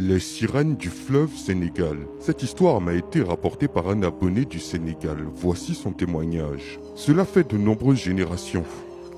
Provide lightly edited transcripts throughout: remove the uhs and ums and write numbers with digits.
Les sirènes du fleuve Sénégal. Cette histoire m'a été rapportée par un abonné du Sénégal. Voici son témoignage. Cela fait de nombreuses générations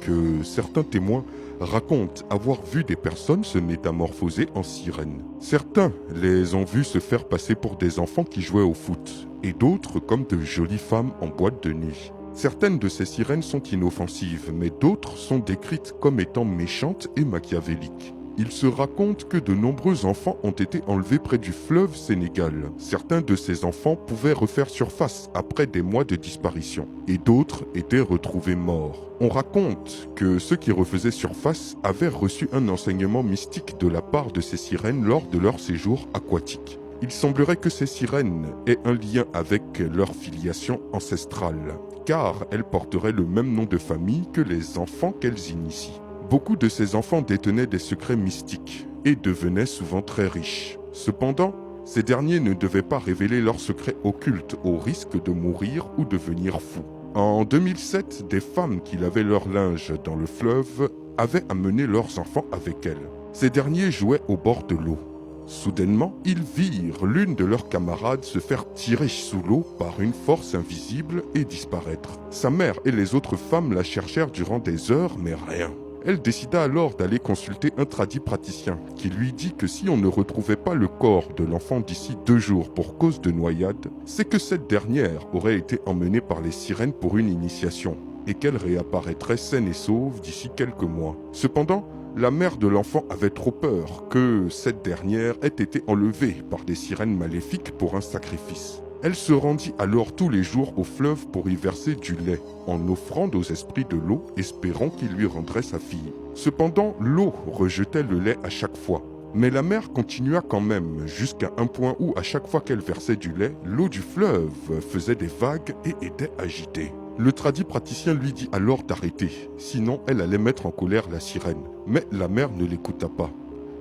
que certains témoins racontent avoir vu des personnes se métamorphoser en sirènes. Certains les ont vus se faire passer pour des enfants qui jouaient au foot, et d'autres comme de jolies femmes en boîte de nuit. Certaines de ces sirènes sont inoffensives, mais d'autres sont décrites comme étant méchantes et machiavéliques. Il se raconte que de nombreux enfants ont été enlevés près du fleuve Sénégal. Certains de ces enfants pouvaient refaire surface après des mois de disparition, et d'autres étaient retrouvés morts. On raconte que ceux qui refaisaient surface avaient reçu un enseignement mystique de la part de ces sirènes lors de leur séjour aquatique. Il semblerait que ces sirènes aient un lien avec leur filiation ancestrale, car elles porteraient le même nom de famille que les enfants qu'elles initient. Beaucoup de ces enfants détenaient des secrets mystiques et devenaient souvent très riches. Cependant, ces derniers ne devaient pas révéler leurs secrets occultes au risque de mourir ou devenir fous. En 2007, des femmes qui lavaient leur linge dans le fleuve avaient amené leurs enfants avec elles. Ces derniers jouaient au bord de l'eau. Soudainement, ils virent l'une de leurs camarades se faire tirer sous l'eau par une force invisible et disparaître. Sa mère et les autres femmes la cherchèrent durant des heures, mais rien. Elle décida alors d'aller consulter un praticien qui lui dit que si on ne retrouvait pas le corps de l'enfant d'ici 2 jours pour cause de noyade, c'est que cette dernière aurait été emmenée par les sirènes pour une initiation et qu'elle réapparaîtrait saine et sauve d'ici quelques mois. Cependant, la mère de l'enfant avait trop peur que cette dernière ait été enlevée par des sirènes maléfiques pour un sacrifice. Elle se rendit alors tous les jours au fleuve pour y verser du lait, en offrande aux esprits de l'eau, espérant qu'ils lui rendraient sa fille. Cependant, l'eau rejetait le lait à chaque fois. Mais la mère continua quand même, jusqu'à un point où, à chaque fois qu'elle versait du lait, l'eau du fleuve faisait des vagues et était agitée. Le praticien lui dit alors d'arrêter, sinon elle allait mettre en colère la sirène. Mais la mère ne l'écouta pas.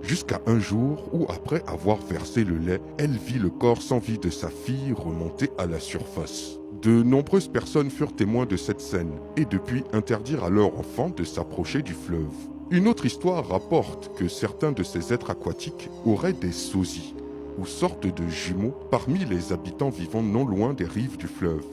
Jusqu'à un jour où, après avoir versé le lait, elle vit le corps sans vie de sa fille remonter à la surface. De nombreuses personnes furent témoins de cette scène et depuis interdirent à leurs enfants de s'approcher du fleuve. Une autre histoire rapporte que certains de ces êtres aquatiques auraient des sosies, ou sortes de jumeaux, parmi les habitants vivant non loin des rives du fleuve.